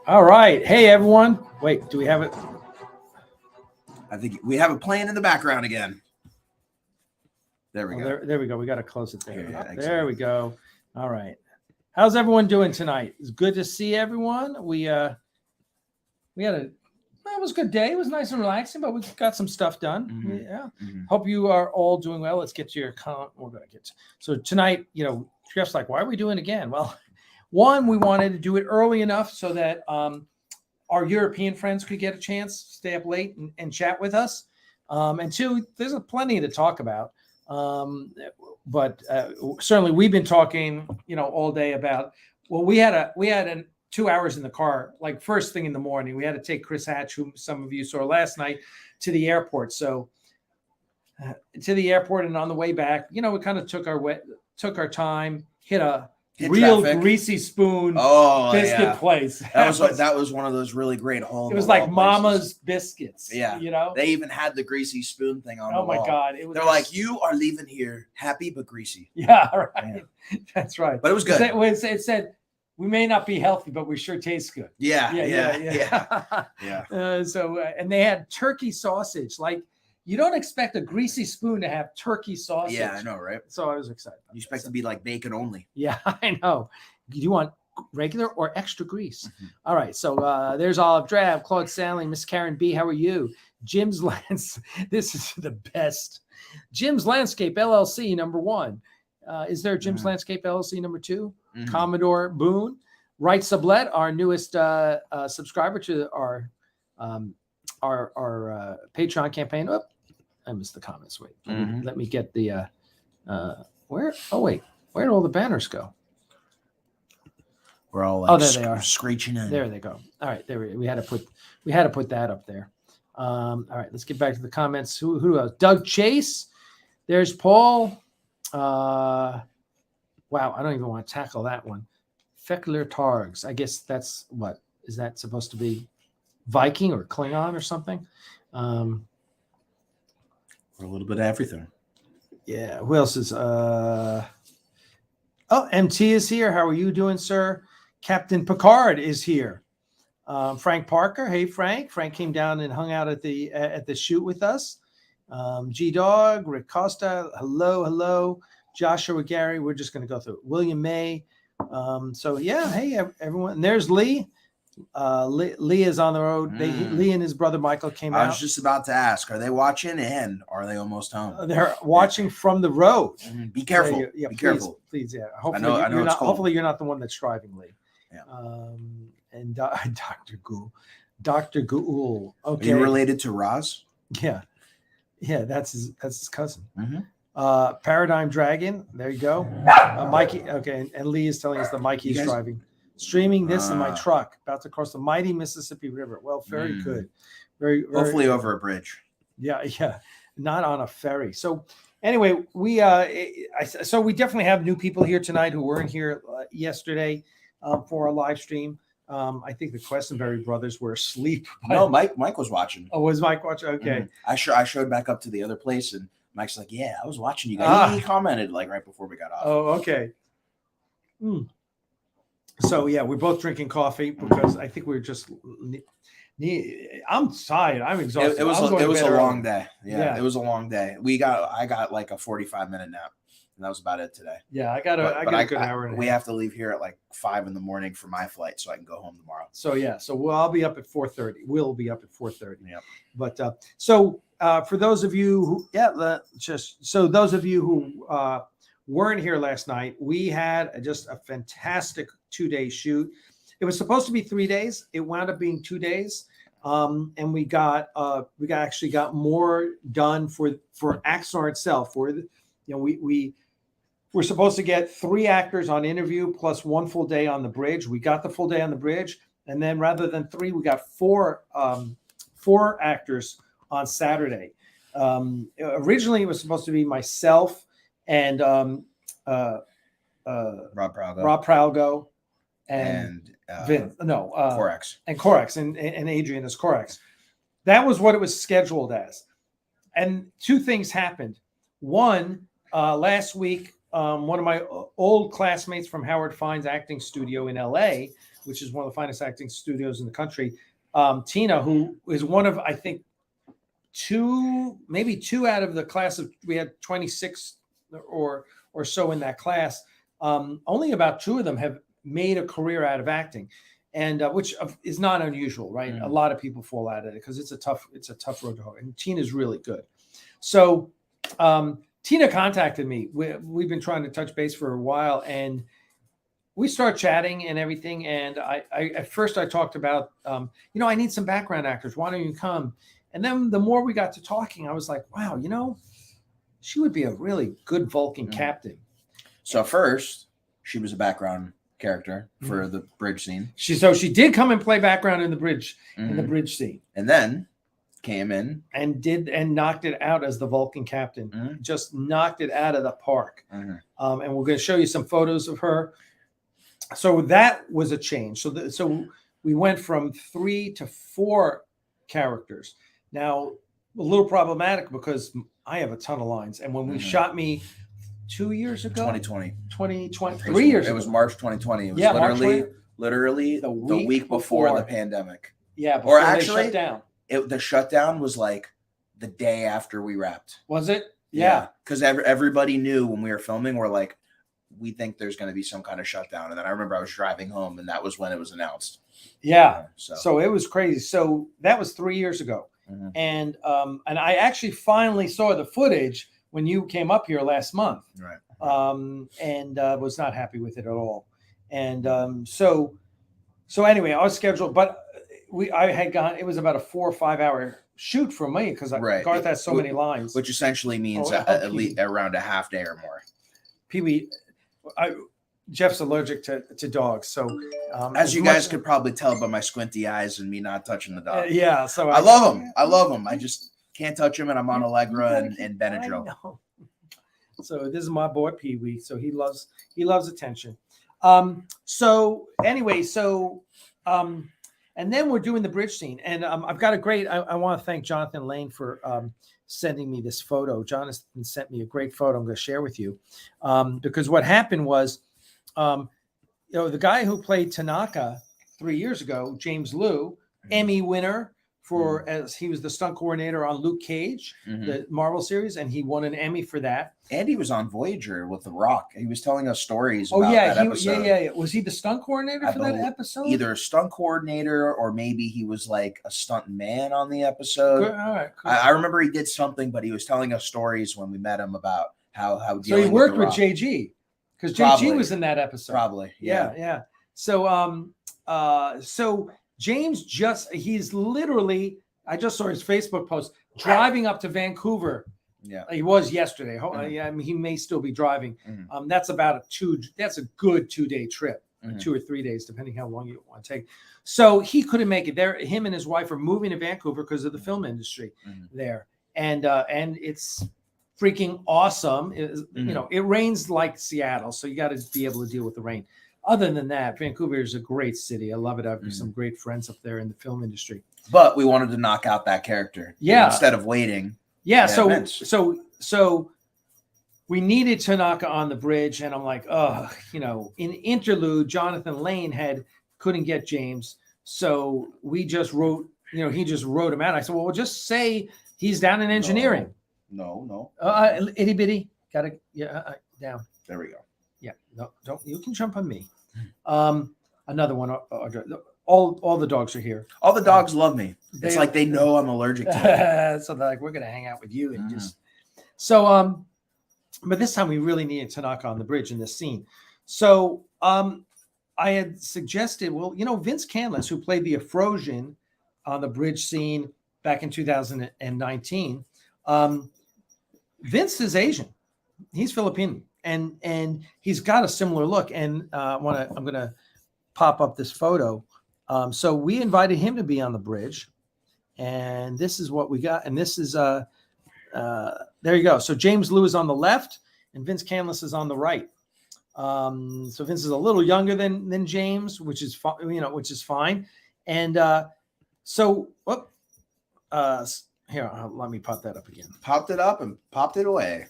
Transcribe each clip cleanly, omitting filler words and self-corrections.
All right. Hey, everyone. Wait, do we have it? I think we have it playing in the background again. There we go. There we go. We got to close it there. Yeah, there we go. All right. How's everyone doing tonight? It's good to see everyone. We had it was a good day. It was nice and relaxing, but we got some stuff done. Mm-hmm. Yeah. Mm-hmm. Hope you are all doing well. Let's get to your comment. We're going to get so tonight, Jeff's like, why are we doing it again? Well, one, we wanted to do it early enough so that our European friends could get a chance, stay up late and chat with us. And two, there's plenty to talk about. But certainly we've been talking, all day about, well, we had 2 hours in the car, like first thing in the morning. We had to take Chris Hatch, who some of you saw last night, to the airport. So to the airport, and on the way back, we kind of took our time, hit real traffic. Greasy spoon biscuit place. That was one of those really great home. It was like Mama's biscuits. Yeah, They even had the greasy spoon thing on. Oh my God! They're like, you are leaving here happy but greasy. Yeah, right. Yeah. That's right. But it was good. It said, we may not be healthy, but we sure taste good. Yeah. And they had turkey sausage. Like, you don't expect a greasy spoon to have turkey sausage. Yeah, I know, right? So I was excited. You expect it to be like bacon only. Yeah, I know. Do you want regular or extra grease? Mm-hmm. All right. So there's Olive Drab, Claude Sailing, Miss Karen B. How are you? Jim's This is the best. Jim's Landscape LLC #1. Is there a Jim's Landscape LLC #2? Mm-hmm. Commodore Boone, Right Sublet, our newest subscriber to our Patreon campaign. Oh, I missed the comments. Wait, let me get the where? Oh wait, where did all the banners go? We're all like, there they are, screeching in. There they go. All right, there we had to put that up there. All right, let's get back to the comments. Who else? Doug Chase. There's Paul. Wow, I don't even want to tackle that one. Feckler Targs. I guess that's what is that supposed to be? Viking or Klingon or something? Or a little bit of everything. Yeah. Who else is? MT is here. How are you doing, sir? Captain Picard is here. Frank Parker. Hey, Frank. Frank came down and hung out at the shoot with us. G Dog, Rick Costa. Hello. Joshua Gary. We're just going to go through it. William May. So yeah. Hey, everyone. And there's Lee. Lee is on the road. Lee and his brother Michael came out. I was just about to ask, are they watching and are they almost home? They're watching from the road. Be careful. Be careful. Please, yeah. Hopefully you're not the one that's driving, Lee. Yeah. And Dr. Goul. Okay. Are you related to Roz? Yeah. That's his cousin. Mm-hmm. Paradigm Dragon. There you go. Mikey. Okay. And Lee is telling us that Mikey's driving. Streaming this in my truck, about to cross the mighty Mississippi River. Well, very good. Very hopefully over a bridge. Yeah, not on a ferry. So anyway, we definitely have new people here tonight who weren't here yesterday for our live stream. I think the Questenberry brothers were asleep. No, Mike was watching. Oh, was Mike watching? Okay. Mm-hmm. I showed back up to the other place, and Mike's like, "Yeah, I was watching you guys." He commented like right before we got off. Oh, okay. So yeah, we're both drinking coffee because I think we're just. I'm tired. I'm exhausted. It was a long day. Yeah, it was a long day. I got like a 45-minute nap, and that was about it today. Yeah, I got a good hour. We have to leave here at like 5 a.m. for my flight, so I can go home tomorrow. So yeah, I'll be up at 4:30. We'll be up at 4:30. Yeah. But for those of you who weren't here last night, we had just a fantastic 2-day shoot. It was supposed to be 3 days. It wound up being 2 days. And we actually got more done for Axanar itself. We were supposed to get 3 actors on interview plus 1 full day on the bridge. We got the full day on the bridge, and then rather than 3, we got 4 actors on Saturday. Originally, it was supposed to be myself and Rob Pralgo and Vince. Corax. And Corax and Adrian as Corax. That was what it was scheduled as. And 2 things happened. One, last week, one of my old classmates from Howard Fine's acting studio in LA, which is one of the finest acting studios in the country, Tina, who is one of, I think, maybe two out of the class of, we had 26 or so in that class. Only about 2 of them have made a career out of acting, and which is not unusual, right? A lot of people fall out of it because it's a tough road to hoe. And Tina's really good. So Tina contacted me. We've been trying to touch base for a while, and we start chatting and everything. And I at first I talked about, I need some background actors. Why don't you come? And then the more we got to talking, I was like, wow, she would be a really good Vulcan captain. So first, she was a background character for the bridge scene. She did come and play background in the bridge scene, and then came in and knocked it out as the Vulcan captain. Just knocked it out of the park. And we're going to show you some photos of her. So that was a change. So we went from 3 to 4 characters. Now, a little problematic because I have a ton of lines, and when we shot me 2 years ago, 2020, 3 years ago. It was March 2020. It was literally the week before the pandemic. Yeah, or actually, they shut down. The shutdown was like the day after we wrapped. Was it? Yeah. Because everybody knew when we were filming, we're like, we think there's going to be some kind of shutdown. And then I remember I was driving home, and that was when it was announced. Yeah. So it was crazy. So that was 3 years ago. And I actually finally saw the footage when you came up here last month. Right. And was not happy with it at all. And so anyway, I was scheduled, but I had gone, it was about a 4 or 5 hour shoot for me because Garth has so many lines. Which essentially means at least around a half day or more. Pee-wee, Jeff's allergic to dogs. So as you guys could probably tell by my squinty eyes and me not touching the dog. Yeah. So I love him. I love him. I just can't touch him, and I'm on Allegra and Benadryl. So this is my boy Pee-wee. So he loves attention. So anyway, and then we're doing the bridge scene, and I've got a great. I want to thank Jonathan Lane for sending me this photo. Jonathan sent me a great photo. I'm going to share with you because what happened was, the guy who played Tanaka 3 years ago, James Liu, Emmy winner as he was the stunt coordinator on Luke Cage, the Marvel series, and he won an Emmy for that. And he was on Voyager with The Rock. He was telling us stories about that episode. Yeah. Was he the stunt coordinator for that episode? Either a stunt coordinator or maybe he was like a stunt man on the episode. Good. All right. Cool. I remember he did something, but he was telling us stories when we met him about how so he worked with JG because JG was in that episode. Probably. Yeah. So James he's literally, I just saw his Facebook post, driving up to Vancouver. Yeah. He was yesterday. I mean, he may still be driving. That's about that's a good 2-day trip, 2 or 3 days, depending how long you want to take. So he couldn't make it there. Him and his wife are moving to Vancouver because of the film industry there. And it's freaking awesome. It rains like Seattle, so you got to be able to deal with the rain. Other than that, Vancouver is a great city. I love it. I have some great friends up there in the film industry. But we wanted to knock out that character. Yeah. Instead of waiting. Yeah. So we needed Tanaka on the bridge. And I'm like, in interlude, Jonathan Lane couldn't get James. So we just wrote, he just wrote him out. I said, well, we'll just say he's down in engineering. No. Itty bitty. Gotta, down. There we go. Yeah, no, don't. You can jump on me. Another one. All the dogs are here. All the dogs love me. It's like they know I'm allergic to it. So they're like, we're gonna hang out with you and just. So but this time we really needed Tanaka on the bridge in this scene. So I had suggested, Vince Canlis, who played the Afrosian on the bridge scene back in 2019. Vince is Asian. He's Filipino. And he's got a similar look. And I'm going to pop up this photo. So we invited him to be on the bridge. And this is what we got. And this is, there you go. So James Liu is on the left and Vince Canlis is on the right. So Vince is a little younger than James, which is fine. And here, let me pop that up again. Popped it up and popped it away.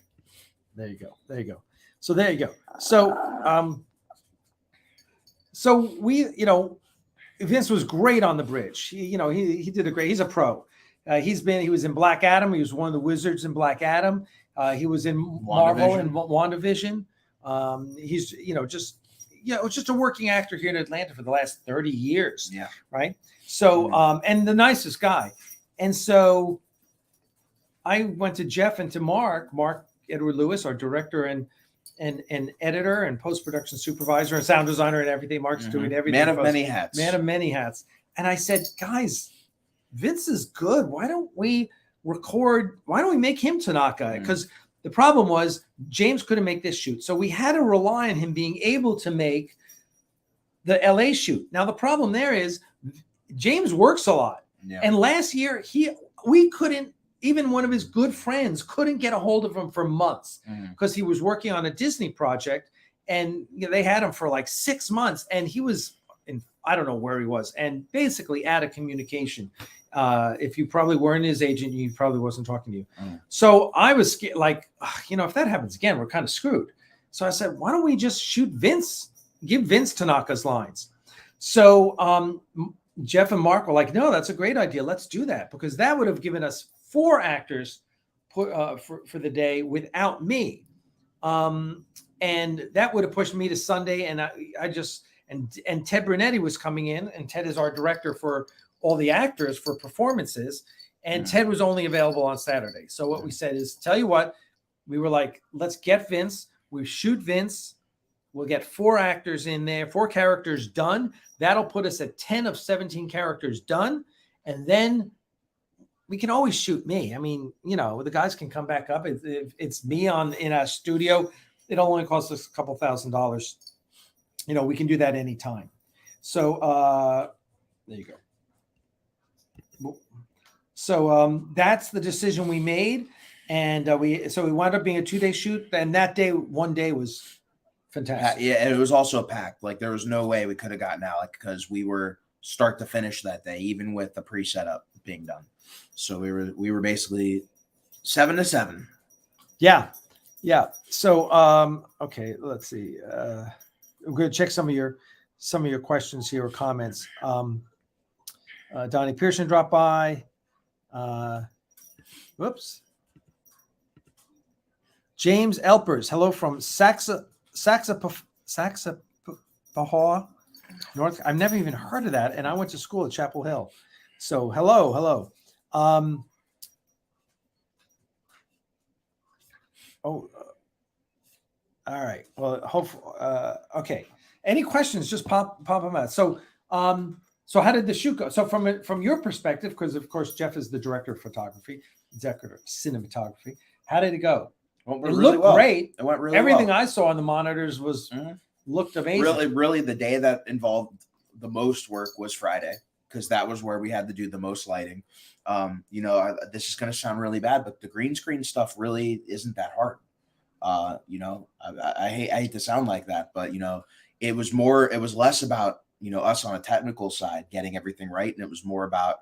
There you go. So there you go. So we, Vince was great on the bridge. He did a great. He's a pro. He was in Black Adam. He was one of the wizards in Black Adam. He was in Marvel and WandaVision. He's just a working actor here in Atlanta for the last 30 years. Yeah. Right. So and the nicest guy. And so I went to Geoff and to Mark Edward Lewis, our director and editor and post-production supervisor and sound designer and everything. Mark's doing everything. Man of many hats. Man of many hats. And I said, guys, Vince is good. Why don't we make him Tanaka? Because the problem was James couldn't make this shoot. So we had to rely on him being able to make the LA shoot. Now, the problem there is James works a lot. Yeah. And last year, we couldn't, even one of his good friends couldn't get a hold of him for months because he was working on a Disney project, and they had him for like 6 months, and he was I don't know where he was, and basically out of communication. If you probably weren't his agent, he probably wasn't talking to you. So I was scared, like, if that happens again, we're kind of screwed. So I said, why don't we just shoot Vince, give Vince Tanaka's lines? So Geoff and Mark were like, no, that's a great idea. Let's do that, because that would have given us 4 actors for the day without me. And that would have pushed me to Sunday. And and Ted Brunetti was coming in, and Ted is our director for all the actors for performances. And Ted was only available on Saturday. So what we said is, tell you what, we were like, let's get Vince. We shoot Vince. We'll get 4 actors in there, 4 characters done. That'll put us at 10 of 17 characters done. And then we can always shoot me. I mean, the guys can come back up. It's me in a studio. It'll only cost us a couple $1,000. We can do that anytime. So there you go. So that's the decision we made. And we wound up being a 2-day shoot. And that day, one day was fantastic. Yeah, and it was also packed. Like, there was no way we could have gotten Alec, because we were start to finish that day, even with the pre-setup being done. So we were basically 7 to 7. Yeah. So okay, let's see. I'm going to check some of your questions here or comments. Donnie Pearson dropped by. Whoops. James Elpers, hello from Saxapahaw, North. I've never even heard of that, and I went to school at Chapel Hill. So hello. All right. Well, hopefully, okay. Any questions? Just pop them out. So how did the shoot go? So from your perspective, because of course Geoff is the director of photography, executive cinematography. How did it go? It looked great. It went really Everything well. I saw on the monitors looked amazing. Really, the day that involved the most work was Friday, because that was where we had to do the most lighting. This is going to sound really bad, but the green screen stuff really isn't that hard. I hate to sound like that, but it was less about us on a technical side getting everything right, and it was more about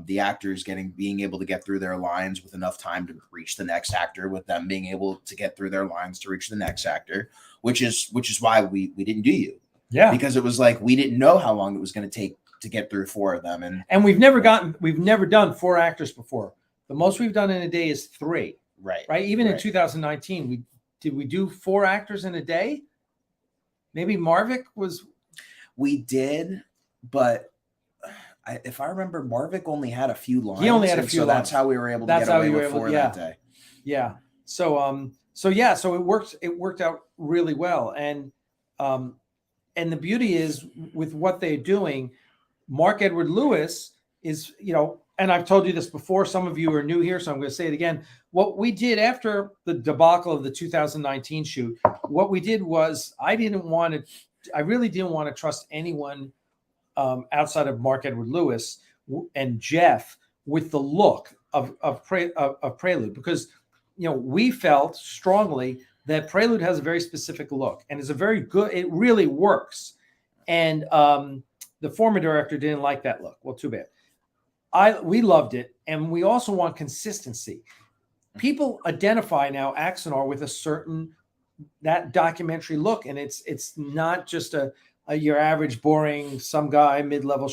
the actors being able to get through their lines with enough time to reach the next actor, with them being able to get through their lines to reach the next actor, which is why we didn't do you. Yeah, because it was like we didn't know how long it was going to take to get through 4 of them, and we've never done 4 actors before. The most we've done in a day is 3. Right. Even in 2019, we do 4 actors in a day? Maybe Marvick was. We did, but if I remember, Marvick only had a few lines. He only had a few so lines. That's how we were able to get away with 4 that day. Yeah. So it worked out really well, and the beauty is with what they're doing. Mark Edward Lewis is, and I've told you this before. Some of you are new here, so I'm going to say it again. What we did after the debacle of the 2019 shoot, what we did was I really didn't want to trust anyone outside of Mark Edward Lewis and Geoff with the look of Prelude, because we felt strongly that Prelude has a very specific look and is a very good. It really works, and the former director didn't like that look. Well, too bad. We loved it, and we also want consistency. People identify now Axanar with a certain that documentary look, and it's not just a your average boring some guy mid-level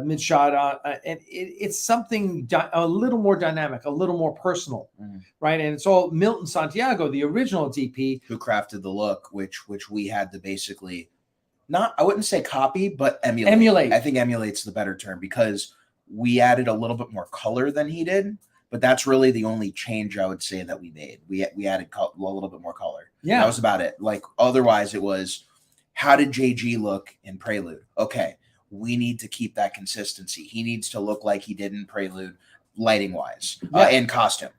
mid shot and it's something a little more dynamic, a little more personal, right? And it's all Milton Santiago, the original DP, who crafted the look, which we had to basically I wouldn't say copy, but emulate. I think emulate's the better term, because we added a little bit more color than he did. But that's really the only change I would say that we made. We added a little bit more color. Yeah, that was about it. Like, otherwise it was, how did JG look in Prelude? Okay, we need to keep that consistency. He needs to look like he did in Prelude, lighting wise, and costume.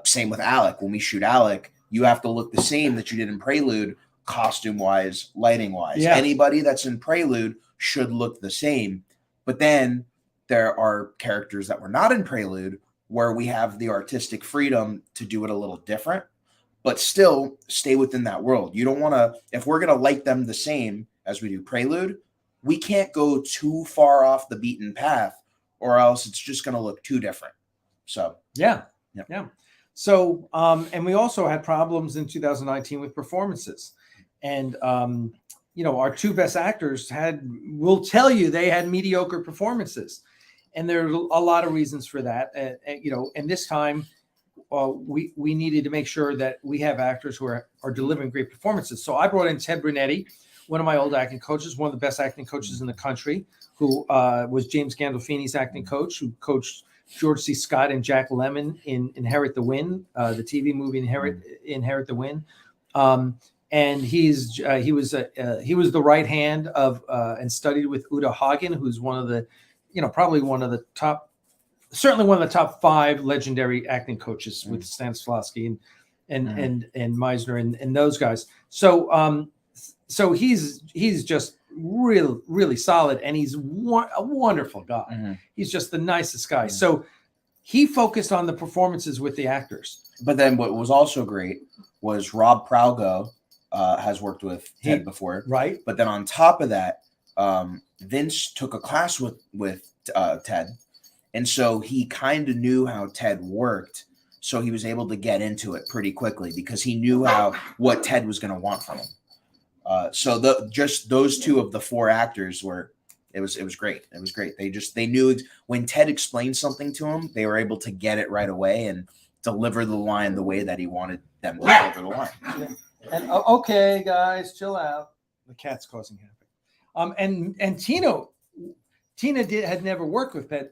Same with Alec. When we shoot Alec, you have to look the same that you did in Prelude, costume wise, lighting wise. Yeah. Anybody that's in Prelude should look the same. But then there are characters that were not in Prelude, where we have the artistic freedom to do it a little different, but still stay within that world. You don't want to, if we're going to light them the same as we do Prelude, we can't go too far off the beaten path, or else it's just going to look too different. So, yeah. So, and we also had problems in 2019 with performances. And, our two best actors will tell you they had mediocre performances. And there are a lot of reasons for that. And this time we needed to make sure that we have actors who are delivering great performances. So I brought in Ted Brunetti, one of my old acting coaches, one of the best acting coaches in the country, who was James Gandolfini's acting coach, who coached George C. Scott and Jack Lemmon in Inherit the Wind, the TV movie Inherit the Wind. And he was the right hand of and studied with Uta Hagen, who's one of the probably certainly one of the top 5 legendary acting coaches with Stanislavski and Meisner and those guys. So he's just really solid, and he's a wonderful guy. He's just the nicest guy. So he focused on the performances with the actors. But then what was also great was Rob Pralgo has worked with Ted before, right? But then on top of that, Vince took a class with Ted, and so he kind of knew how Ted worked, so he was able to get into it pretty quickly because he knew what Ted was going to want from him. So just those two of the 4 actors it was great. It was great. They knew when Ted explained something to him, they were able to get it right away and deliver the line the way that he wanted them to deliver the line. Yeah. And okay, guys, chill out. The cat's causing havoc. And Tina had never worked with Ted,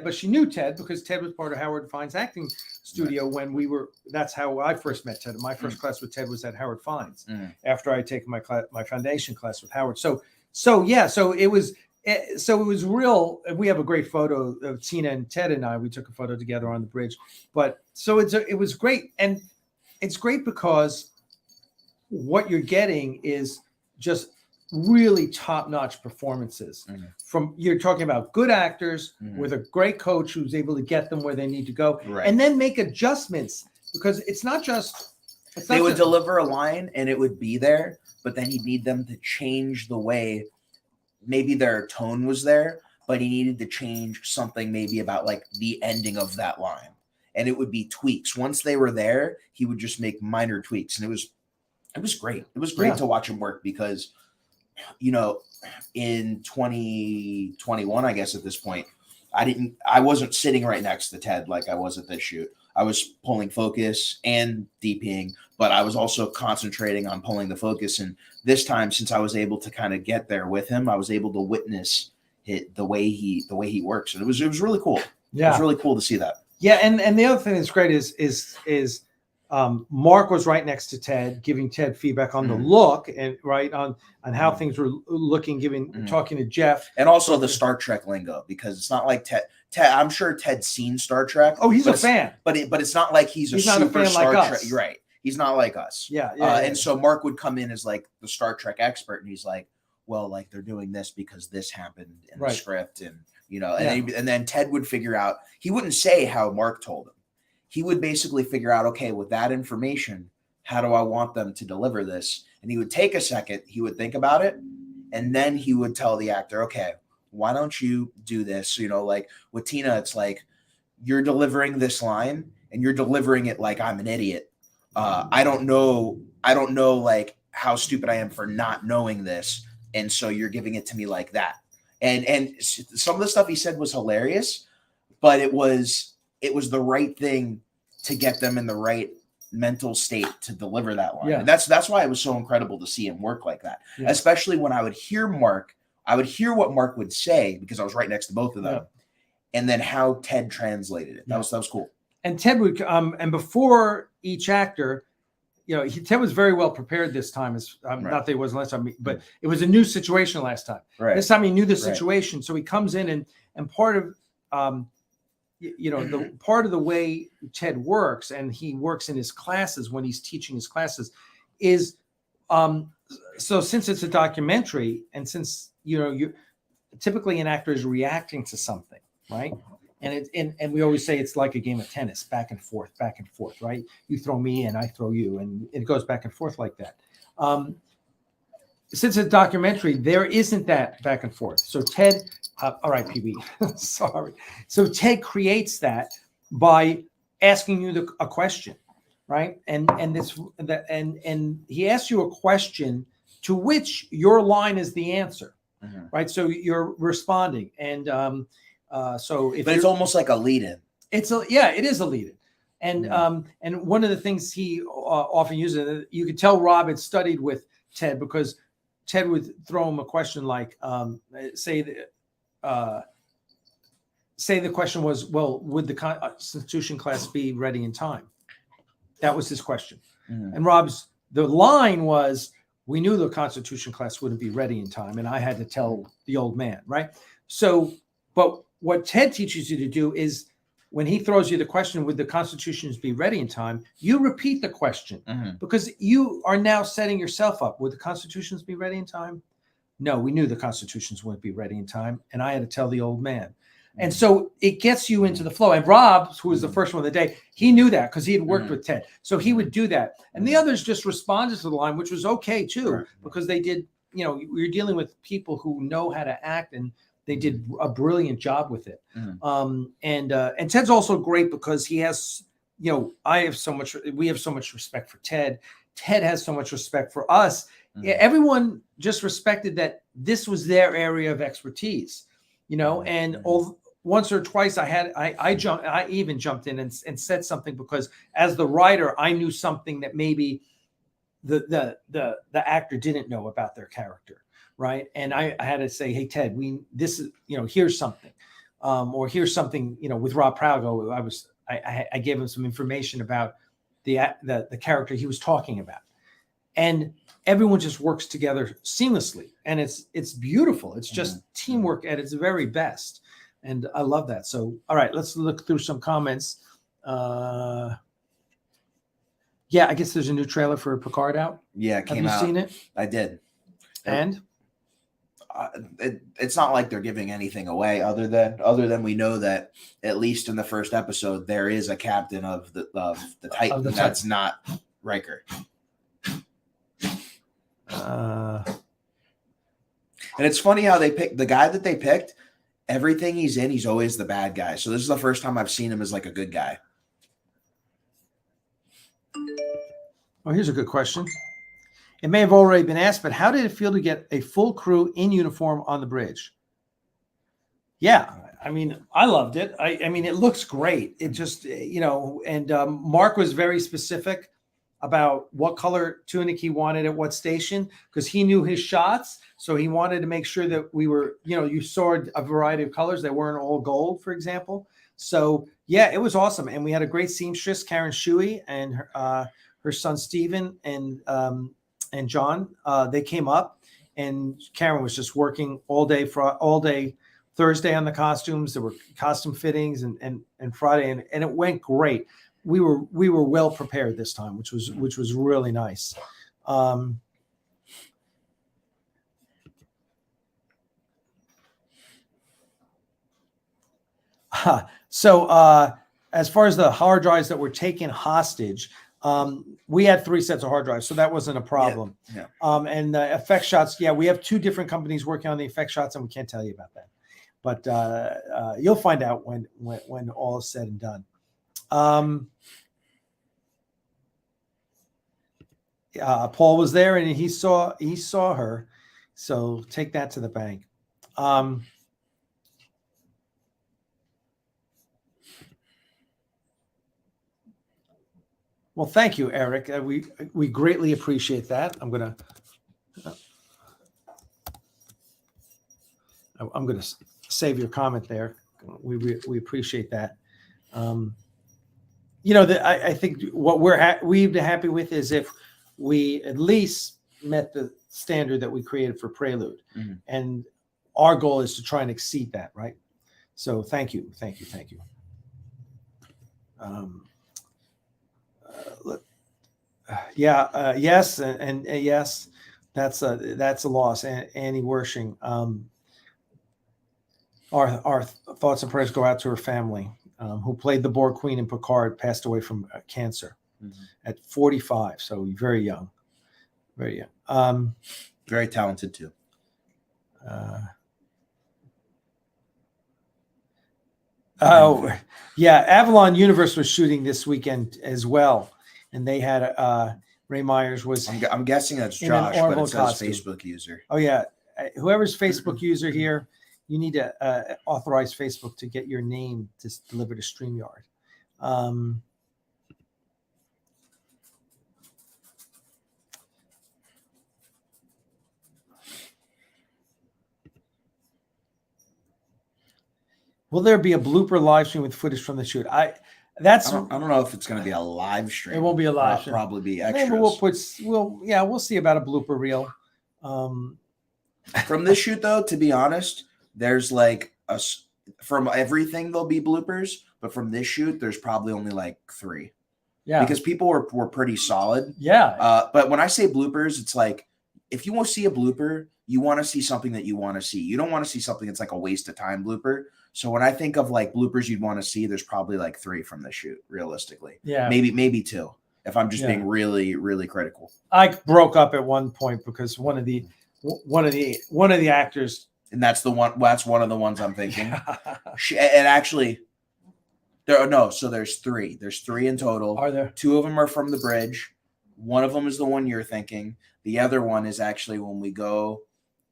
but she knew Ted because Ted was part of Howard Fine's acting studio when we were. That's how I first met Ted. My first class with Ted was at Howard Fine's after I had taken my foundation class with Howard. So it was real. We have a great photo of Tina and Ted and I. We took a photo together on the bridge. But so it was great, and it's great because what you're getting is just really top-notch performances from, you're talking about good actors with a great coach who's able to get them where they need to go, and then make adjustments, because it's not just they would deliver a line and it would be there, but then he'd need them to change the way maybe their tone was there, but he needed to change something maybe about like the ending of that line, and it would be tweaks. Once they were there, he would just make minor tweaks, and it was great. It was great to watch him work because, in 2021, I guess at this point, I wasn't sitting right next to Ted like I was at this shoot. I was pulling focus and DPing, but I was also concentrating on pulling the focus. And this time, since I was able to kind of get there with him, I was able to witness the way he works, and it was really cool. Yeah, it was really cool to see that. Yeah, and the other thing that's great is Mark was right next to Ted, giving Ted feedback on the look and on how things were looking, talking to Geoff, and also the Star Trek lingo, because it's not like Ted. I'm sure Ted's seen Star Trek. Oh, he's a fan, but it's not like he's not super a fan Star like Trek. us. You're right. He's not like us. Yeah. And so Mark would come in as like the Star Trek expert, and he's like, well, like they're doing this because this happened in the script, and and then Ted would figure out. He wouldn't say how Mark told him. He would basically figure out, okay, with that information, how do I want them to deliver this? And he would take a second, he would think about it, and then he would tell the actor, okay, why don't you do this? Like with Tina, it's like, you're delivering this line and you're delivering it like I'm an idiot, I don't know like how stupid I am for not knowing this, and so you're giving it to me like that. And some of the stuff he said was hilarious, but it was the right thing to get them in the right mental state to deliver that line. Yeah. And that's why it was so incredible to see him work like that. Yeah. Especially when I would hear Mark, I would hear what Mark would say because I was right next to both of them. Yeah. And then how Ted translated it. That was cool. And Ted would and before each actor, you know, Ted was very well prepared this time. As Right. not that he wasn't last time, but it was a new situation last time. Right. This time he knew the Right. situation, so he comes in and part of the part of the way Ted works, and he works in his classes when he's teaching his classes, is so since it's a documentary, and since you typically an actor is reacting to something, right? And we always say it's like a game of tennis, back and forth, right? You throw me and I throw you, and it goes back and forth like that. Since it's a documentary, there isn't that back and forth. So Ted, all right, PB, sorry. So Ted creates that by asking you a question, right? And he asks you a question to which your line is the answer, right? So you're responding, and so if it's almost like a lead-in. It is a lead-in, and one of the things he often uses, you could tell Rob had studied with Ted, because Ted would throw him a question like, say the question was, well, would the Constitution class be ready in time? That was his question. And the line was, we knew the Constitution class wouldn't be ready in time, and I had to tell the old man, right? So, but what Ted teaches you to do is, when he throws you the question, would the Constitutions be ready in time? You repeat the question, because you are now setting yourself up. Would the Constitutions be ready in time? No, we knew the Constitutions wouldn't be ready in time, and I had to tell the old man. And so it gets you into the flow. And Rob, who was the first one of the day, he knew that because he had worked with Ted. So he would do that. And the others just responded to the line, which was okay too, because they did, you're dealing with people who know how to act, and they did a brilliant job with it. And Ted's also great because he has, we have so much respect for Ted. Ted has so much respect for us. Everyone just respected that this was their area of expertise, and once or twice I even jumped in and said something, because as the writer, I knew something that maybe the actor didn't know about their character. Right. And I had to say, hey, Ted, here's something, or here's something, with Rob Pralgo, I gave him some information about the character he was talking about, and everyone just works together seamlessly, and it's beautiful. It's just teamwork at its very best. And I love that. So, all right, let's look through some comments. Yeah, I guess there's a new trailer for Picard out. Yeah, it came out. Have you seen it? I did. And it's not like they're giving anything away other than we know that at least in the first episode there is a captain of the Titan that's not Riker. And it's funny how they picked the guy that they picked. Everything he's in, he's always the bad guy. So this is the first time I've seen him as like a good guy. Oh, here's a good question. It may have already been asked, but how did it feel to get a full crew in uniform on the bridge? Yeah, I mean, I loved it. I mean, it looks great. It just, and Mark was very specific about what color tunic he wanted at what station, because he knew his shots. So he wanted to make sure that we were, you saw a variety of colors that weren't all gold, for example. So yeah, it was awesome. And we had a great seamstress, Karen Shuey, and her son, Steven, and John. They came up, and Karen was just working all day Thursday on the costumes. There were costume fittings and Friday, and it went great. We were well prepared this time, which was really nice. So as far as the hard drives that were taken hostage, we had 3 sets of hard drives, so that wasn't a problem. Yeah. And the effect shots, we have 2 different companies working on the effect shots, and we can't tell you about that. But you'll find out when all is said and done. Paul was there and he saw her. So take that to the bank. Well, thank you, Eric. We greatly appreciate that. I'm gonna save your comment there. We appreciate that. I think what we'd be happy with is if we at least met the standard that we created for Prelude, and our goal is to try and exceed that, right? So thank you. Yes, and yes, that's a loss. Annie Wershing. Our thoughts and prayers go out to her family, who played the Borg Queen in Picard, passed away from cancer at 45, so very young, very young. Very talented too. Avalon Universe was shooting this weekend as well, and they had Ray Myers was. I'm guessing that's Josh, but it says costume. Facebook user. Oh yeah, whoever's Facebook user here, you need to authorize Facebook to get your name to deliver to StreamYard. Will there be a blooper live stream with footage from the shoot? I don't know if it's going to be a live stream. It won't be a live stream. Probably be extras. Maybe we'll see about a blooper reel. From this shoot, though, to be honest, there's like from everything there'll be bloopers, but from this shoot, there's probably only like 3. Yeah, because people were pretty solid. Yeah. But when I say bloopers, it's like if you want to see a blooper, you want to see something that you want to see. You don't want to see something that's like a waste of time blooper. So when I think of like bloopers you'd want to see, there's probably like 3 from the shoot, realistically. Yeah. Maybe 2, if I'm just being really, really critical. I broke up at one point because one of the actors, and that's one of the ones I'm thinking. And actually, so there's 3. There's 3 in total. Are there? 2 of them are from the bridge. One of them is the one you're thinking. The other one is actually when we go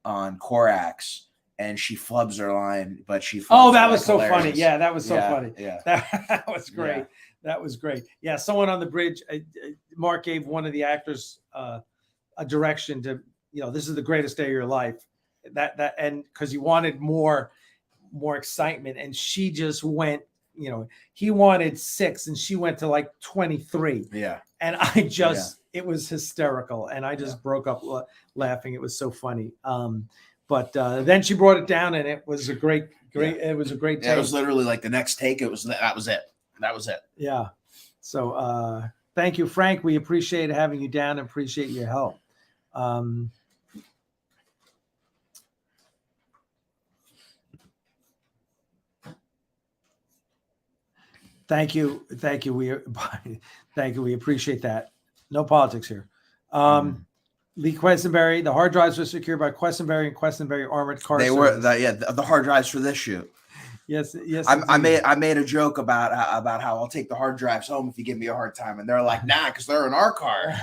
on Korax. And she flubs her line, but she. That was so funny. Yeah, that was so funny. Yeah, that was great. Yeah. That was great. Yeah, someone on the bridge. Mark gave one of the actors a direction to, this is the greatest day of your life. And because he wanted more excitement, and she just went. He wanted 6, and she went to like 23. Yeah, and it was hysterical, and I just broke up laughing. It was so funny. But then she brought it down, and it was a great. It was a great take. Yeah, it was literally like the next take. That was it. Yeah. So thank you, Frank. We appreciate having you down and appreciate your help. Thank you. We appreciate that. No politics here. Lee Questenberry, the hard drives were secured by Questenberry and Questenberry Armored Car. They were the hard drives for this shoot. Yes. I made a joke about how I'll take the hard drives home if you give me a hard time, and they're like, nah, because they're in our car.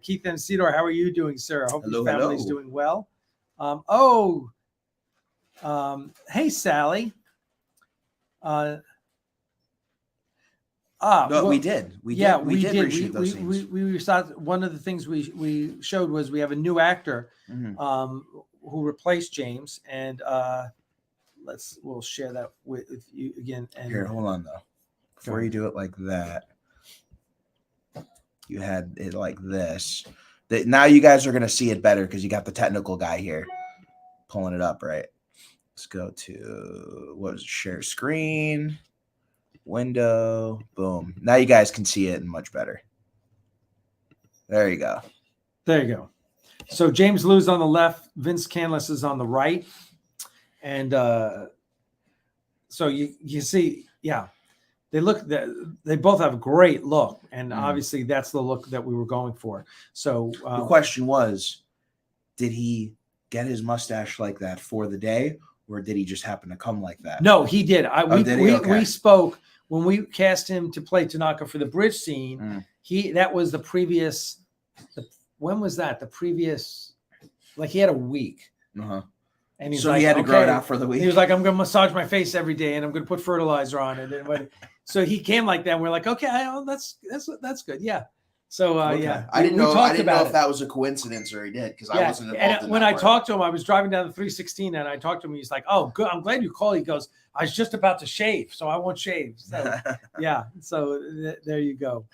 Keith M. Cedar, how are you doing, sir? I hope your family's doing well. Hey, Sally. We did. We did reshoot those scenes. We saw one of the things we showed was we have a new actor who replaced James, and we'll share that with you again. And here, hold on though. Before you do it like that, you had it like this. Now you guys are gonna see it better because you got the technical guy here pulling it up, right? Let's go to share screen. Window, boom. Now you guys can see it much better. There you go. So James Lou's on the left, Vince Canlis is on the right. And so you see, they both have a great look. And obviously that's the look that we were going for. So the question was, did he get his mustache like that for the day, or did he just happen to come like that? No, he did. Did he? Okay. We spoke when we cast him to play Tanaka for the bridge scene. That was the previous. When was that? The previous, like he had a week. And he's so he had to grow it out for the week. He was like, I'm going to massage my face every day, and I'm going to put fertilizer on it. And so he came like that. And we're like, okay, that's good. Yeah. So yeah, I didn't know if that was a coincidence or he did, because I wasn't involved. And when I talked to him, I was driving down the 316, and I talked to him. He's like, "Oh, good. I'm glad you called." He goes, "I was just about to shave, so I won't shave." So yeah. So there you go.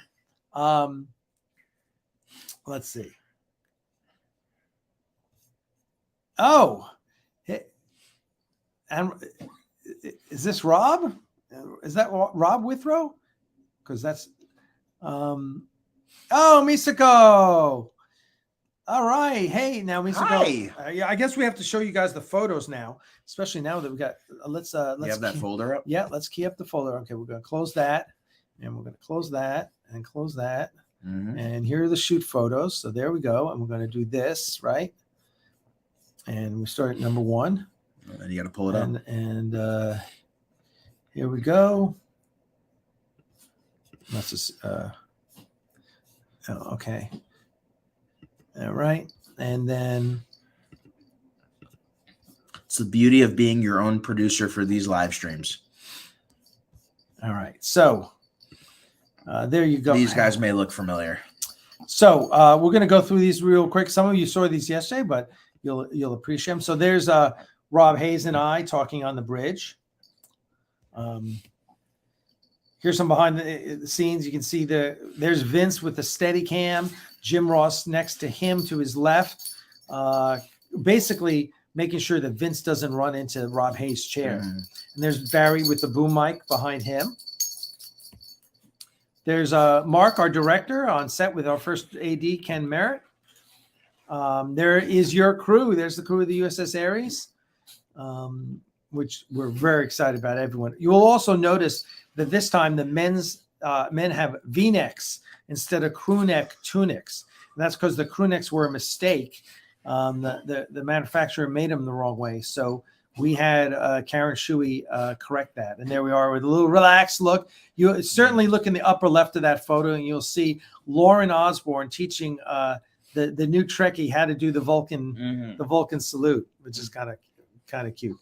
Let's see. Oh, and is this Rob? Is that Rob Withrow? Because that's Oh, Misako. All right. Hey, now Misako. Hi. I guess we have to show you guys the photos now, especially now that we got. Let's you have that folder up. Yeah, let's key up the folder. Okay, we're gonna close that, and we're gonna close that, and close that. And here are the shoot photos. So there we go. And we're gonna do this right. And we start at number 1. And you got to pull it up. And here we go. That's just. Oh, okay. All right. And then it's the beauty of being your own producer for these live streams. All right. So there you go. These guys may look familiar. So we're going to go through these real quick. Some of you saw these yesterday, but you'll appreciate them. So there's Rob Hayes and I talking on the bridge. Here's some behind the scenes. You can see there's Vince with the Steadicam, Jim Ross next to him to his left, basically making sure that Vince doesn't run into Rob Hayes' chair. And there's Barry with the boom mic behind him. There's Mark, our director, on set with our first AD, Ken Merritt. There is your crew. There's the crew of the USS Ares, which we're very excited about, everyone. You will also notice that this time the men have V-necks instead of crew neck tunics. And that's because the crew necks were a mistake. The manufacturer made them the wrong way. So we had Karen Shuey correct that. And there we are with a little relaxed look. You certainly look in the upper left of that photo, and you'll see Lauren Osborne teaching the new Trekkie how to do the Vulcan salute, which is kind of cute.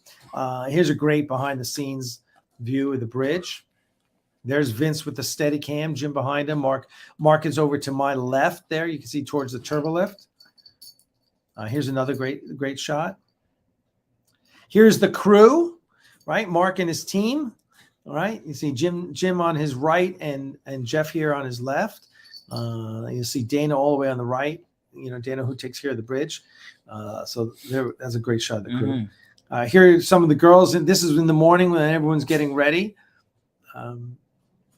Here's a great behind the scenes view of the bridge. There's Vince with the Steadicam, Jim behind him. Mark is over to my left there. You can see towards the turbolift. Here's another great shot. Here's the crew, right? Mark and his team. All right. You see Jim on his right and Geoff here on his left. You see Dana all the way on the right. You know, Dana who takes care of the bridge. So that's a great shot of the crew. Here are some of the girls, and this is in the morning when everyone's getting ready.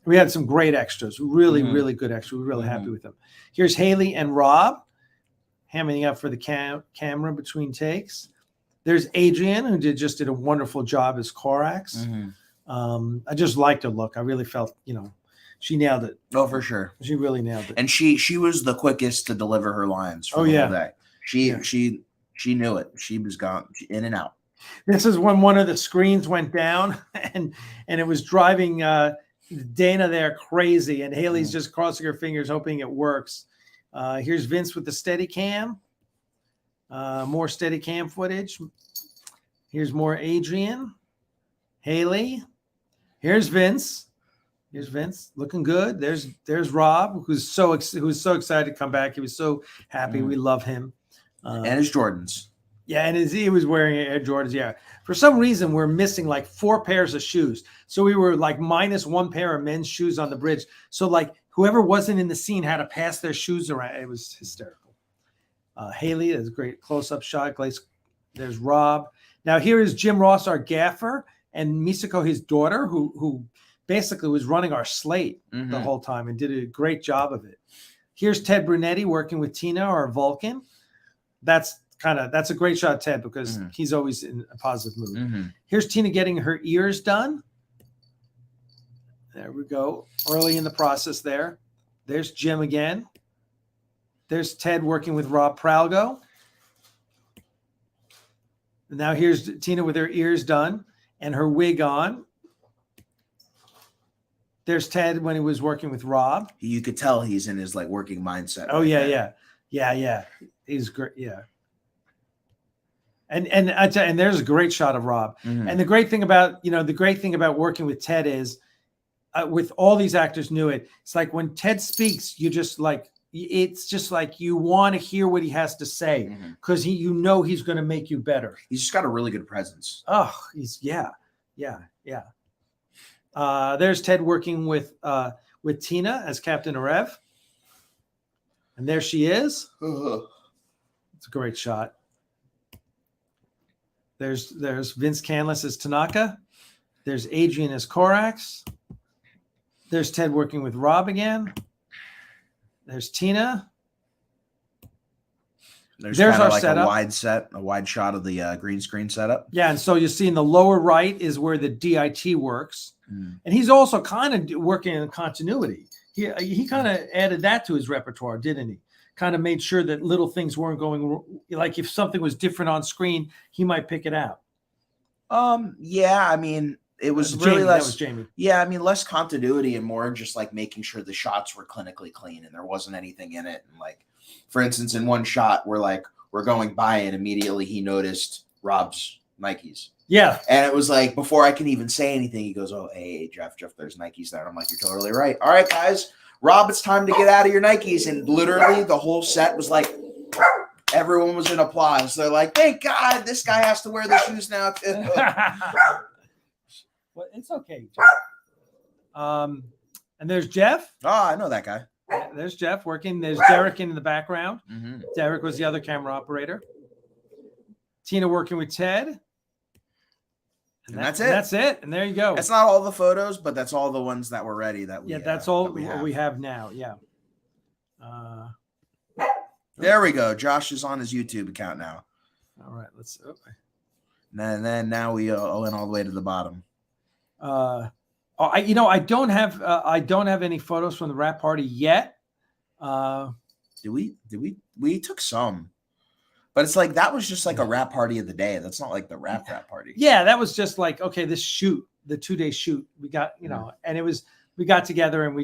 We had some great extras, really good extras. We're really happy with them. Here's Haley and Rob hamming up for the camera between takes. There's Adrian, who just did a wonderful job as Corax. I just liked her look. I really felt, she nailed it. Oh, for sure. She really nailed it. And she was the quickest to deliver her lines for the whole day. She knew it. She was gone in and out. This is when one of the screens went down and it was driving Dana there crazy, and Haley's just crossing her fingers hoping it works. Here's Vince with the Steadicam. More Steadicam footage. Here's more Adrian. Haley. Here's Vince. Looking good. There's Rob, who's so excited to come back. He was so happy. We love him. And his Jordans. Yeah, and he was wearing Air Jordans. Yeah. For some reason, we're missing like 4 pairs of shoes. So we were like minus 1 pair of men's shoes on the bridge. So like whoever wasn't in the scene had to pass their shoes around. It was hysterical. Haley, that's a great close-up shot. There's Rob. Now here is Jim Ross, our gaffer, and Misako, his daughter, who basically was running our slate the whole time and did a great job of it. Here's Ted Brunetti working with Tina, our Vulcan. That's a great shot, Ted, because he's always in a positive mood. Here's Tina getting her ears done. There we go. Early in the process there. There's Jim again. There's Ted working with Rob Pralgo. And now here's Tina with her ears done and her wig on. There's Ted when he was working with Rob. You could tell he's in his like working mindset. Oh right yeah, there. yeah. He's great. Yeah. And I tell you, and there's a great shot of Rob. Mhm. And the great thing about working with Ted is, with all these actors knew it. It's like when Ted speaks, it's just like you want to hear what he has to say because he's going to make you better. He's just got a really good presence. Oh, yeah. There's Ted working with Tina as Captain Arev, and there she is. It's a great shot. There's Vince Canlis as Tanaka. There's Adrian as Korax. There's Ted working with Rob again. There's Tina. There's our like setup. a wide shot of the green screen setup. Yeah, and so you see in the lower right is where the DIT works, and he's also kind of working in continuity. He kind of added that to his repertoire, didn't he? Kind of made sure that little things weren't going, like if something was different on screen, he might pick it out. Yeah, I mean, it was Jamie, really less. That was Jamie. Yeah, I mean, less continuity and more just like making sure the shots were clinically clean and there wasn't anything in it. And like, for instance, in one shot, we're going by and immediately he noticed Rob's Nikes. Yeah, and it was like before I can even say anything, he goes, "Oh, hey, Jeff, there's Nikes there." And I'm like, "You're totally right. All right, guys, Rob, it's time to get out of your Nikes." And literally, the whole set was like, everyone was in applause. They're like, "Thank God, this guy has to wear the shoes now too." Well, it's okay. And there's Jeff. Oh, I know that guy. There's Jeff working. There's Derek in the background. Derek was the other camera operator. Tina working with Ted. And that's it. That's it. And there you go. That's not all the photos, but that's all the ones that were ready. That's all we have now. Yeah. There we go. Josh is on his YouTube account now. All right. Let's. And then now we went all the way to the bottom. I don't have any photos from the wrap party yet. Did we took some, but it's like that was just like a wrap party of the day. That's not like the wrap party. Yeah, that was just like, okay, this shoot, the 2-day shoot, we got, and we got together and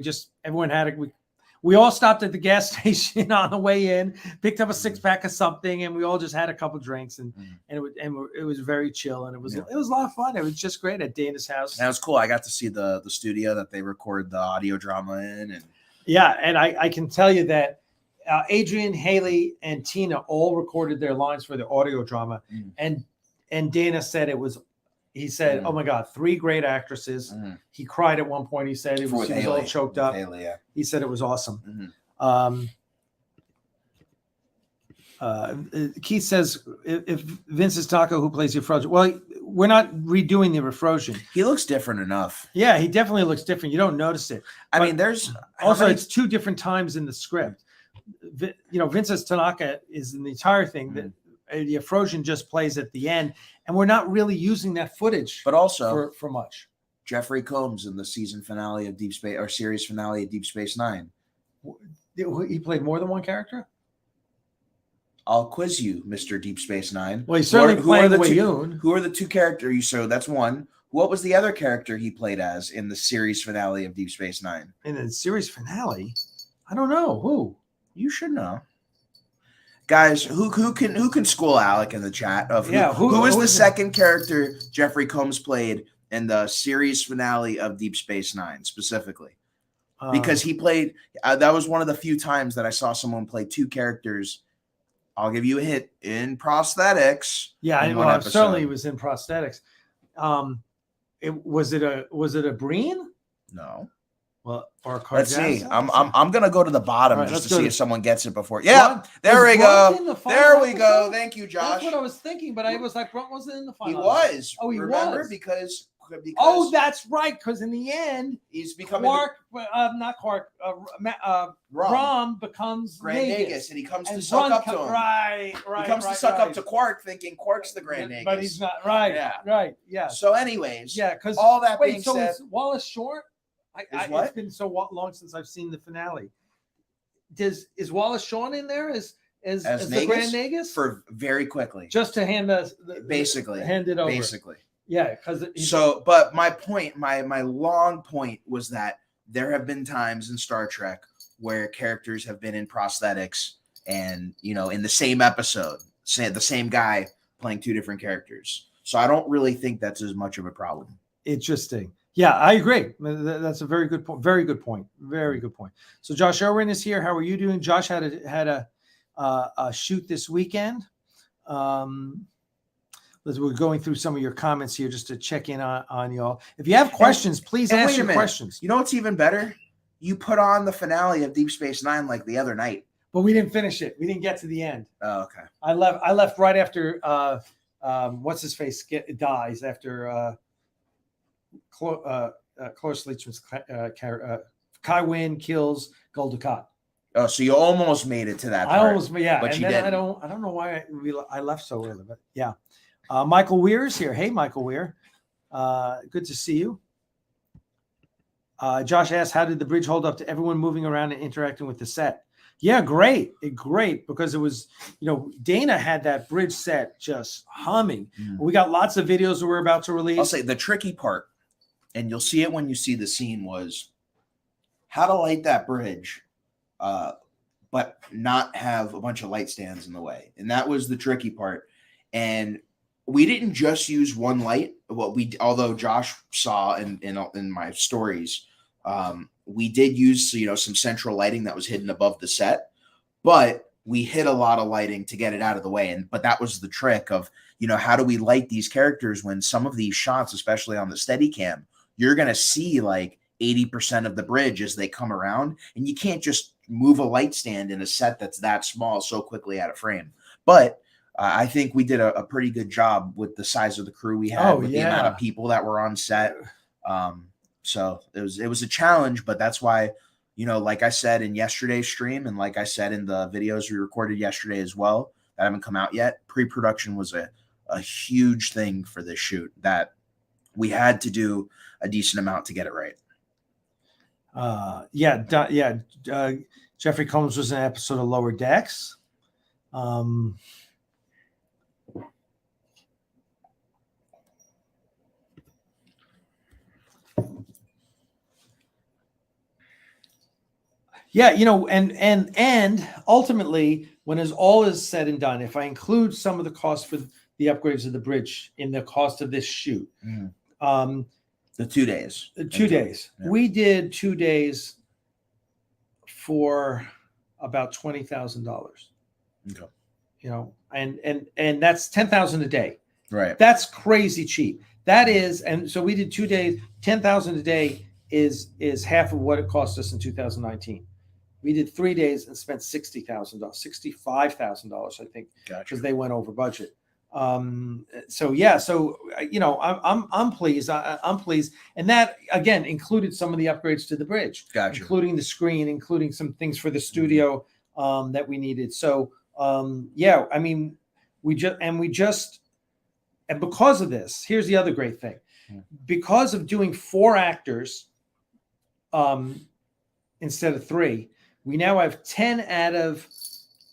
we all stopped at the gas station on the way in, picked up a 6-pack of something, and we all just had a couple drinks, and it was very chill, and it was a lot of fun. It was just great at Dana's house. That was cool. I got to see the studio that they record the audio drama in, and and I can tell you that Adrian, Haley, and Tina all recorded their lines for the audio drama, and Dana said it was. He said, "Oh my God, 3 great actresses." He cried at one point. He said he was all choked up. Haley, yeah. He said it was awesome. Keith says, "If Vince is Taco, who plays Euphrosia?" Well, we're not redoing the Refrosion. He looks different enough. Yeah, he definitely looks different. You don't notice it. I mean, there's also it's 2 different times in the script. Vince as Tanaka is in the entire thing. That the Euphrosion just plays at the end, and we're not really using that footage. But also for much. Jeffrey Combs in the season finale of Deep Space or series finale of Deep Space Nine. He played more than one character? I'll quiz you, Mr. Deep Space Nine. Well, he's certainly playing Wayoon. Who are the 2 characters? So that's one. What was the other character he played as in the series finale of Deep Space Nine? In the series finale? I don't know. Who? You should know. Guys, who can school Alec in the chat of who is the second character Jeffrey Combs played in the series finale of Deep Space Nine specifically? Because he played that was one of the few times that I saw someone play 2 characters. I'll give you a hint in prosthetics. Yeah, certainly he was in prosthetics. Was it a Breen? No. Well, or let's see. I'm gonna go to the bottom just to see if someone gets it before. Yeah, there we go. There we go. Thank you, Josh. That's what I was thinking, but I was like, Brunt wasn't in the final. He was. Oh, he remember was because. Oh, that's right. Because in the end, he's becoming Rom becomes Grand Nagus, and he comes to suck up to him. Right. He comes to suck up to Quark, thinking Quark's the Grand Nagus, but he's not. Right. Yeah. So, anyways, because all that being said, is Wallace Short? It's been so long since I've seen the finale. Is Wallace Shawn in there as the Grand Nagus for very quickly, just to hand it over, basically. Yeah, because but my point, my long point was that there have been times in Star Trek where characters have been in prosthetics and, in the same episode, say the same guy playing two different characters. So I don't really think that's as much of a problem. Interesting. Yeah, I agree. That's a very good point. Very good point. Very good point. So Josh Owen is here. How are you doing? Josh had a shoot this weekend. We're going through some of your comments here just to check in on y'all. If you have questions, please ask your questions. You know what's even better? You put on the finale of Deep Space Nine like the other night. But we didn't finish it. We didn't get to the end. Oh, okay. I left right after what's his face dies after Cloris Leachman's Kai Wynn kills Gul Dukat. Oh, so you almost made it to that part. I almost, yeah. But and you then didn't. I don't know why I left so early, but yeah. Michael Weir is here. Hey, Michael Weir. Good to see you. Josh asked, how did the bridge hold up to everyone moving around and interacting with the set? Yeah, great, because it was, Dana had that bridge set just humming. We got lots of videos that we're about to release. I'll say the tricky part, and you'll see it when you see the scene, was how to light that bridge, but not have a bunch of light stands in the way. And that was the tricky part. And we didn't just use one light. Although Josh saw in my stories, we did use, some central lighting that was hidden above the set, but we hid a lot of lighting to get it out of the way. But that was the trick of, how do we light these characters when some of these shots, especially on the Steadicam, you're going to see like 80% of the bridge as they come around, and you can't just move a light stand in a set that's that small so quickly out of frame. But I think we did a pretty good job with the size of the crew we had, the amount of people that were on set. So it was a challenge, but that's why, like I said in yesterday's stream, and like I said in the videos we recorded yesterday as well, that haven't come out yet, pre-production was a huge thing for this shoot that we had to do a decent amount to get it right. Jeffrey Combs was in an episode of Lower Decks. Yeah, and ultimately, when all is said and done, if I include some of the costs for the upgrades of the bridge in the cost of this shoot, the 2 days. 2 days. Yeah. We did 2 days for about $20,000. Okay. And that's $10,000 a day. Right. That's crazy cheap. That is, and so we did 2 days. $10,000 a day is half of what it cost us in 2019. We did 3 days and spent $60,000, $65,000, I think, because they went over budget. I'm pleased. I'm pleased, and that again included some of the upgrades to the bridge, including the screen, including some things for the studio that we needed. So and because of this, here's the other great thing. Because of doing 4 actors instead of 3, we now have 10 out of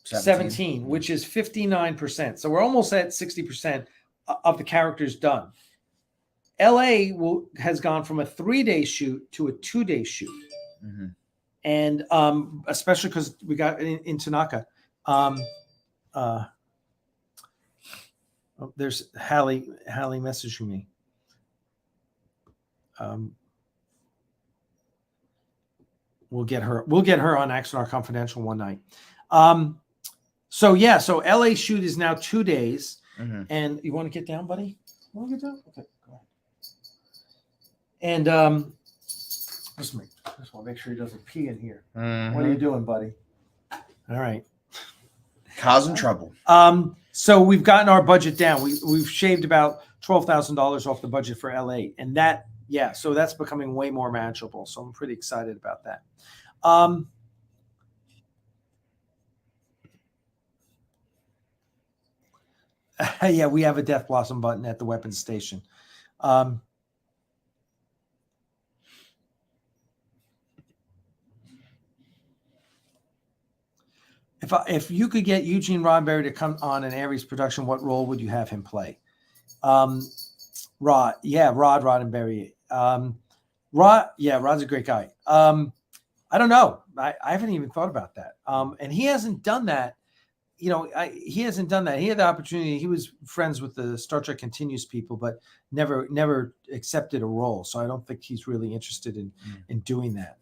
17, which is 59%. So we're almost at 60% of the characters done. LA has gone from a 3-day shoot to a 2-day shoot. Mm-hmm. And especially because we got in Tanaka. There's Hallie messaging me. We'll get her on Axanar Confidential one night. So LA shoot is now 2 days. Mm-hmm. And you want to get down, buddy? You want to get down? Okay, go ahead. And just want to make sure he doesn't pee in here. Mm-hmm. What are you doing, buddy? All right. Causing trouble. So we've gotten our budget down. We've shaved about $12,000 off the budget for LA, and so that's becoming way more manageable. So I'm pretty excited about that. We have a Death Blossom button at the weapons station. If you could get Eugene Roddenberry to come on an Ares production, what role would you have him play? Rod Roddenberry. Rod's a great guy. I don't know. I haven't even thought about that. And he hasn't done that. He hasn't done that. He had the opportunity. He was friends with the Star Trek Continues people, but never accepted a role. So I don't think he's really interested in doing that.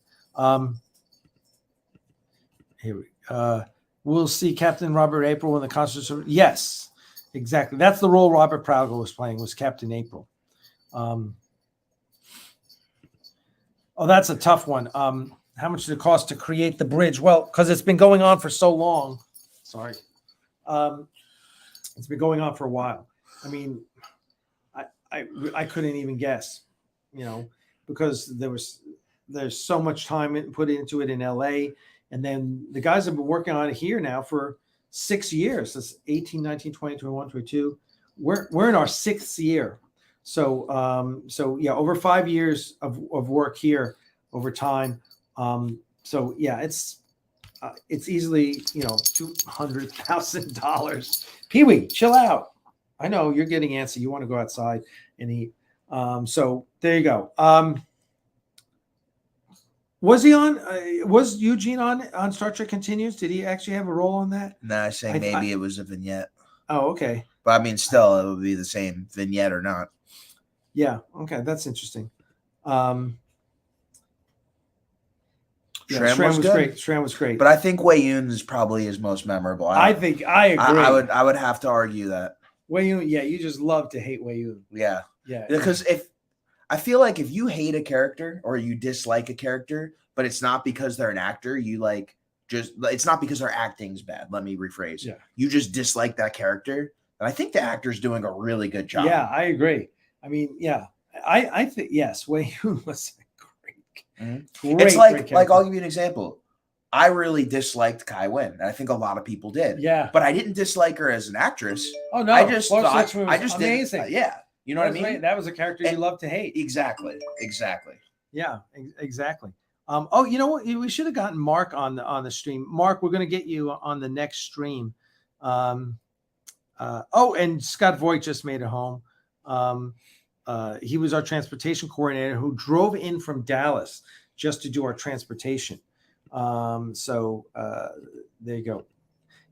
We'll see Captain Robert April in the concert. Yes, exactly. That's the role Robert Prowell was playing, was Captain April. That's a tough one. How much did it cost to create the bridge? Well, because it's been going on for so long. Sorry. It's been going on for a while. I mean, I couldn't even guess, because there's so much time put into it in LA. And then the guys have been working on it here now for 6 years. That's 18, 19, 20, 21, 22. We're in our 6th year. So over 5 years of work here over time. It's easily, $200,000. Pee-wee, chill out. I know you're getting antsy. You want to go outside and eat. So there you go. Was Eugene on Star Trek Continues? Did he actually have a role on that? No, I say maybe it was a vignette. Oh, okay. But I mean, still, it would be the same vignette or not. Yeah. Okay. That's interesting. Shram was great. Shram was great. But I think Wei Yun is probably his most memorable. I agree. I would have to argue that. Wei Yun, you just love to hate Wei Yun. Yeah. Because I feel like if you hate a character or you dislike a character, but it's not because they're an actor, it's not because their acting's bad. Let me rephrase. Yeah. You just dislike that character. And I think the actor's doing a really good job. Yeah, I agree. I mean, yeah. I think, yes, Wei Yun was great. It's like I'll give you an example. I really disliked Kai Wen, and I think a lot of people did. Yeah. But I didn't dislike her as an actress. Oh no. I just amazing. Yeah. You know what I mean? Right. That was a character you love to hate. Exactly. Yeah, exactly. You know what? We should have gotten Mark on the stream. Mark, we're going to get you on the next stream. And Scott Voigt just made it home. He was our transportation coordinator who drove in from Dallas just to do our transportation. There you go.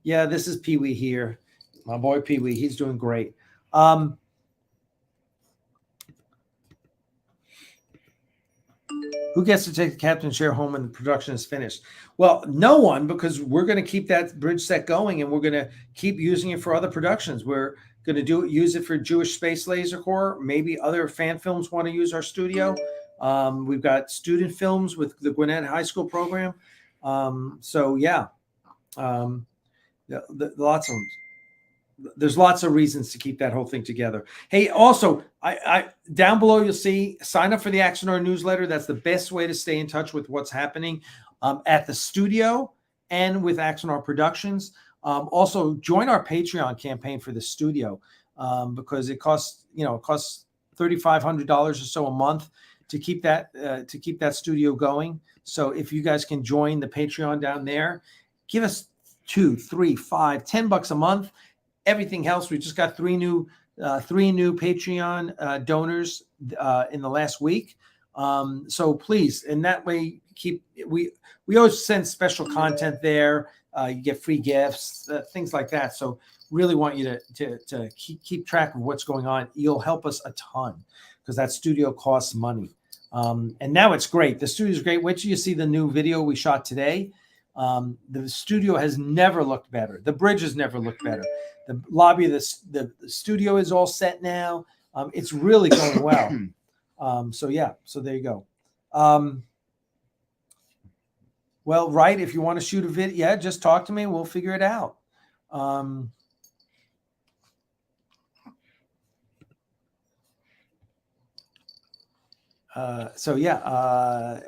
Yeah, this is Pee Wee here. My boy Pee Wee. He's doing great. Who gets to take the captain's chair home when the production is finished? Well, no one, because we're going to keep that bridge set going and we're going to keep using it for other productions. We're going to use it for Jewish Space Laser Corps. Maybe other fan films want to use our studio. We've got student films with the Gwinnett High School program. There's lots of reasons to keep that whole thing together. Hey, also, I down below you'll see sign up for the Axanar Newsletter. That's the best way to stay in touch with what's happening at the studio and with Axanar Productions. Also, join our Patreon campaign for the studio because it costs $3,500 or so a month to keep that studio going. So if you guys can join the Patreon down there, give us $2, $3, $5, $10 a month. Everything helps. We just got three new Patreon donors in the last week. So please, in that way, we always send special content there. You get free gifts, things like that. So really want you to keep track of what's going on. You'll help us a ton because that studio costs money. And now it's great. The studio is great. Wait till you see the new video we shot today. The studio has never looked better. The bridge has never looked better. The lobby of the studio is all set now. It's really going well. So there you go. Well, right. If you want to shoot a video, just talk to me. We'll figure it out.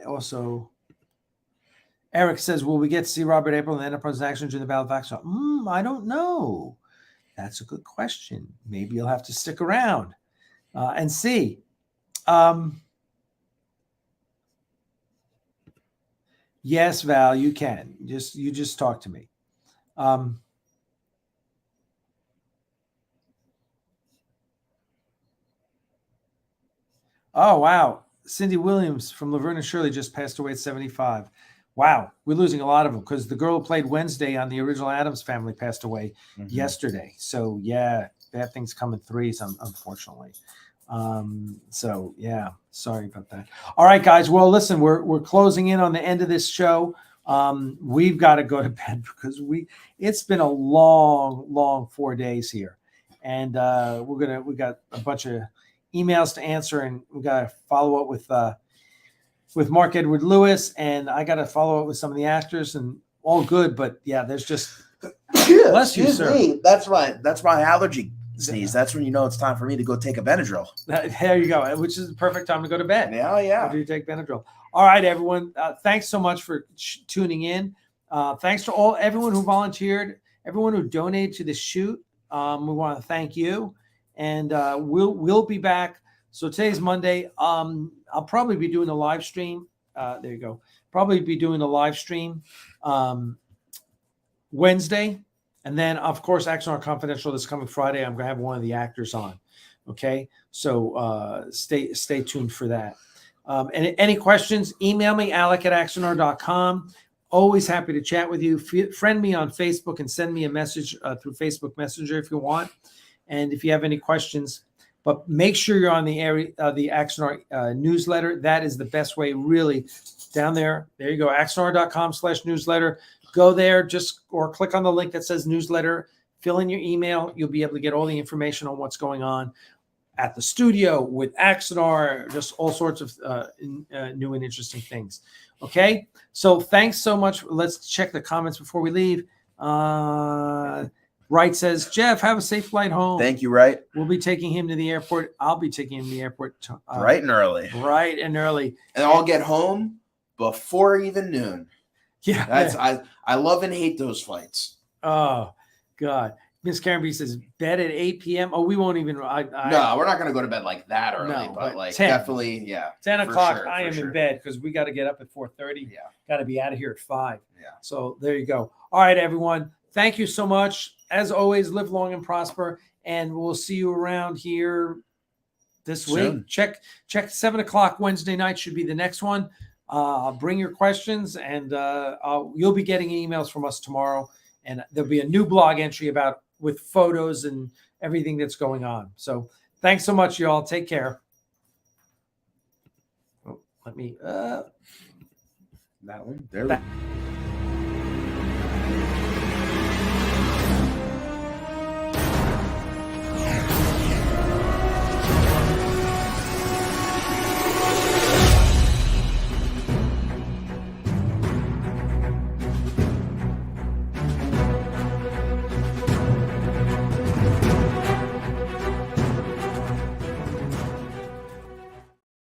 Also, Eric says, will we get to see Robert April in the Enterprise action during the Battle of Axanar? I don't know. That's a good question. Maybe you'll have to stick around and see. Yes, Val, you can. You just talk to me. Oh, wow. Cindy Williams from Laverne and Shirley just passed away at 75. Wow, we're losing a lot of them because the girl who played Wednesday on the original Addams Family passed away yesterday. So yeah, bad things come in threes, unfortunately. So yeah, sorry about that. All right, guys. Well, listen, we're closing in on the end of this show. We've got to go to bed because it's been a long 4 days here, and we got a bunch of emails to answer, and we got to follow up with Mark Edward Lewis, and I got to follow up with some of the actors, and all good. But yeah, there's just bless you, sir. Me. That's my allergy sneeze. That's when you know it's time for me to go take a Benadryl. There you go, which is the perfect time to go to bed. Yeah. After you take Benadryl. All right, everyone. Thanks so much for tuning in. Thanks to everyone who volunteered, everyone who donated to the shoot. We want to thank you, and we'll be back. So today's Monday. I'll probably be doing a live stream. There you go. Probably be doing a live stream Wednesday. And then, of course, Axanar Confidential this coming Friday. I'm going to have one of the actors on. Okay? So stay tuned for that. And any questions, email me, alec@axanar.com. Always happy to chat with you. Friend me on Facebook and send me a message through Facebook Messenger if you want. And if you have any questions, but make sure you're on the Axanar newsletter. That is the best way, really. Down there you go, axanar.com/newsletter. Go there, or click on the link that says newsletter. Fill in your email. You'll be able to get all the information on what's going on at the studio with Axanar, just all sorts of new and interesting things. Okay, so thanks so much. Let's check the comments before we leave. Wright says, Jeff, have a safe flight home. Thank you, Wright. We'll be taking him to the airport. I'll be taking him to the airport. Bright and early. And I'll get home before even noon. Yeah. I love and hate those flights. Oh, God. Miss Karen B says, bed at 8 p.m. Oh, we won't even. No, we're not going to go to bed like that early, but like 10, definitely, yeah. 10 o'clock, sure, I am in bed because we got to get up at 4:30. Yeah. Got to be out of here at 5. Yeah. So there you go. All right, everyone. Thank you so much. As always, live long and prosper. And we'll see you around here this week. Check 7 o'clock Wednesday night should be the next one. Bring your questions, and you'll be getting emails from us tomorrow. And there'll be a new blog entry with photos and everything that's going on. So thanks so much, y'all. Take care. Oh, let me that one. There we go.